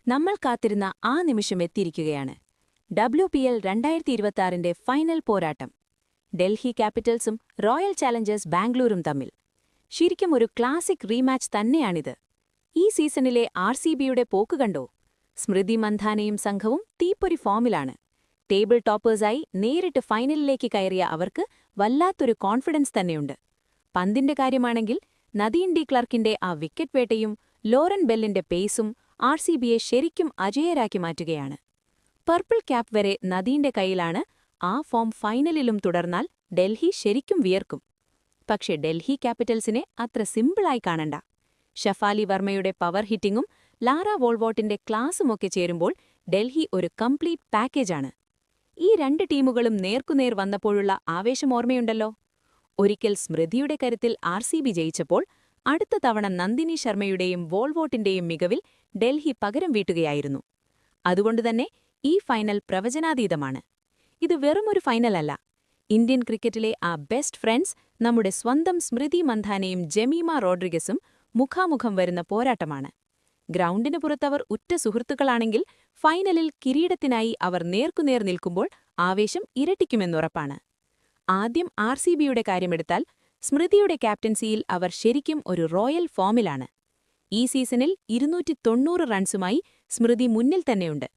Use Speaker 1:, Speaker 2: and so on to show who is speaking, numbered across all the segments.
Speaker 1: നമ്മൾ കാത്തിരുന്ന ആ നിമിഷം എത്തിയിരിക്കുകയാണ്. WPL 2026-ന്റെ ഫൈനൽ പോരാട്ടം. ഡൽഹി ക്യാപിറ്റൽസും റോയൽ ചാലഞ്ചേഴ്സ് ബാംഗ്ലൂരും തമ്മിൽ. ശരിക്കും ഒരു ക്ലാസിക് റീമാച്ച് തന്നെയാണിത്. ഈ സീസണിലെ RCBയുടെ പോക്ക് കണ്ടോ? സ്മൃതി മന്ധാനയും സംഘവും തീപ്പൊരി ഫോമിലാണ്. ടേബിൾ ടോപ്പേഴ്സായി നേരിട്ട് ഫൈനലിലേക്ക് കയറിയ അവർക്ക് വല്ലാത്തൊരു കോൺഫിഡൻസ് തന്നെയുണ്ട്. പന്തിന്റെ കാര്യമാണെങ്കിൽ നദീൻ ഡി ക്ലർക്കിന്റെ ആ വിക്കറ്റ് വേട്ടയും ലോറൻ ബെല്ലിന്റെ പേസും RCBയെ ശരിക്കും അജേയരാക്കി മാറ്റുകയാണ്. പർപ്പിൾ ക്യാപ്പ് വരെ നദീന്റെ കയ്യിലാണ്. ആ ഫോം ഫൈനലിലും തുടർന്നാൽ ഡൽഹി ശരിക്കും വിയർക്കും. പക്ഷേ ഡൽഹി ക്യാപിറ്റൽസിനെ അത്ര സിമ്പിളായി കാണണ്ട. ഷഫാലി വർമ്മയുടെ പവർ ഹിറ്റിംഗും ലാറ വോൾവോട്ടിന്റെ ക്ലാസുമൊക്കെ ചേരുമ്പോൾ ഡൽഹി ഒരു കംപ്ലീറ്റ് പാക്കേജാണ്. ഈ രണ്ട് ടീമുകളും നേർക്കുനേർ വന്നപ്പോഴുള്ള ആവേശം ഓർമ്മയുണ്ടല്ലോ. ഒരിക്കൽ സ്മൃതിയുടെ കരുത്തിൽ RCB ജയിച്ചപ്പോൾ അടുത്ത തവണ നന്ദിനി ശർമ്മയുടെയും വോൾവോട്ടിന്റെയും മികവിൽ ഡൽഹി പകരം വീട്ടുകയായിരുന്നു. അതുകൊണ്ടുതന്നെ ഈ ഫൈനൽ പ്രവചനാതീതമാണ്. ഇത് വെറുമൊരു ഫൈനലല്ല. ഇന്ത്യൻ ക്രിക്കറ്റിലെ ആ ബെസ്റ്റ് ഫ്രണ്ട്സ്, നമ്മുടെ സ്വന്തം സ്മൃതി മന്ധാനയും ജമീമ റോഡ്രിഗസും മുഖാമുഖം വരുന്ന പോരാട്ടമാണ്. ഗ്രൗണ്ടിന് പുറത്തവർ ഉറ്റ സുഹൃത്തുക്കളാണെങ്കിൽ ഫൈനലിൽ കിരീടത്തിനായി അവർ നേർക്കുനേർ നിൽക്കുമ്പോൾ ആവേശം ഇരട്ടിക്കുമെന്നുറപ്പാണ്. ആദ്യം RCBയുടെ കാര്യമെടുത്താൽ സ്മൃതിയുടെ ക്യാപ്റ്റൻസിയിൽ അവർ ശരിക്കും ഒരു റോയൽ ഫോമിലാണ്. ഈ സീസണിൽ 290 റൺസുമായി സ്മൃതി മുന്നിൽ തന്നെയുണ്ട്.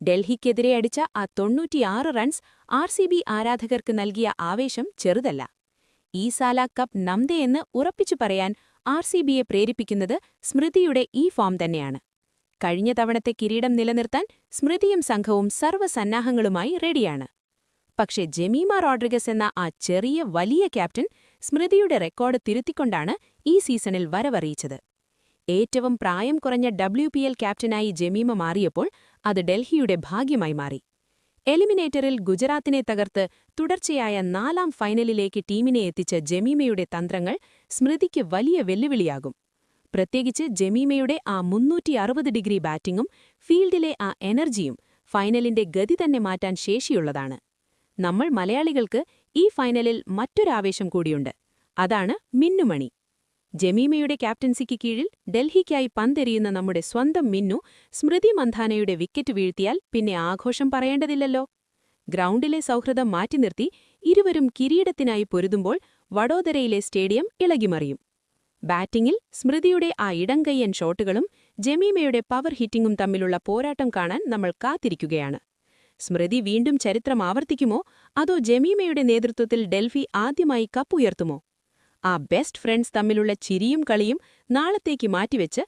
Speaker 1: ഡൽഹിക്കെതിരെ അടിച്ച ആ 96 റൺസ് RCB ആരാധകർക്ക് നൽകിയ ആവേശം ചെറുതല്ല. ഈ സാല കപ്പ് നംദെയെന്ന് ഉറപ്പിച്ചു പറയാൻ RCBയെ പ്രേരിപ്പിക്കുന്നത് സ്മൃതിയുടെ ഈ ഫോം തന്നെയാണ്. കഴിഞ്ഞ തവണത്തെ കിരീടം നിലനിർത്താൻ സ്മൃതിയും സംഘവും സർവ്വസന്നാഹങ്ങളുമായി റെഡിയാണ്. പക്ഷേ ജമീമ റോഡ്രിഗസ് എന്ന ആ ചെറിയ വലിയ ക്യാപ്റ്റൻ സ്മൃതിയുടെ റെക്കോർഡ് തിരുത്തിക്കൊണ്ടാണ് ഈ സീസണിൽ വരവറിയിച്ചത്. ഏറ്റവും പ്രായം കുറഞ്ഞ WPL ക്യാപ്റ്റനായി ജമീമ മാറിയപ്പോൾ അത് ഡൽഹിയുടെ ഭാഗ്യമായി മാറി. എലിമിനേറ്ററിൽ ഗുജറാത്തിനെ തകർത്ത് തുടർച്ചയായ 4ാം ഫൈനലിലേക്ക് ടീമിനെ എത്തിച്ച ജമീമയുടെ തന്ത്രങ്ങൾ സ്മൃതിക്ക് വലിയ വെല്ലുവിളിയാകും. പ്രത്യേകിച്ച് ജമീമയുടെ ആ 360 ഡിഗ്രി ബാറ്റിംഗും ഫീൽഡിലെ ആ എനർജിയും ഫൈനലിന്റെ ഗതി തന്നെ മാറ്റാൻ ശേഷിയുള്ളതാണ്. നമ്മൾ മലയാളികൾക്ക് ഈ ഫൈനലിൽ മറ്റൊരാവേശം കൂടിയുണ്ട്. അതാണ് മിന്നുമണി. ജമീമയുടെ ക്യാപ്റ്റൻസിക്ക് കീഴിൽ ഡൽഹിക്കായി പന്തെറിയുന്ന നമ്മുടെ സ്വന്തം മിന്നു സ്മൃതി മന്ധാനയുടെ വിക്കറ്റ് വീഴ്ത്തിയാൽ പിന്നെ ആഘോഷം പറയേണ്ടതില്ലല്ലോ. ഗ്രൗണ്ടിലെ സൗഹൃദം മാറ്റിനിർത്തി ഇരുവരും കിരീടത്തിനായി പൊരുതുമ്പോൾ വഡോദരയിലെ സ്റ്റേഡിയം ഇളകിമറിയും. ബാറ്റിംഗിൽ സ്മൃതിയുടെ ആ ഇടംകയ്യൻ ഷോട്ടുകളും ജമീമയുടെ പവർ ഹിറ്റിംഗും തമ്മിലുള്ള പോരാട്ടം കാണാൻ നമ്മൾ കാത്തിരിക്കുകയാണ്. സ്മൃതി വീണ്ടും ചരിത്രം ആവർത്തിക്കുമോ, അതോ ജമീമയുടെ നേതൃത്വത്തിൽ ഡൽഹി ആദ്യമായി കപ്പുയർത്തുമോ? ആ ബെസ്റ്റ് ഫ്രണ്ട്സ് തമ്മിലുള്ള ചിരിയും കളിയും നാളത്തേക്ക് മാറ്റിവെച്ച്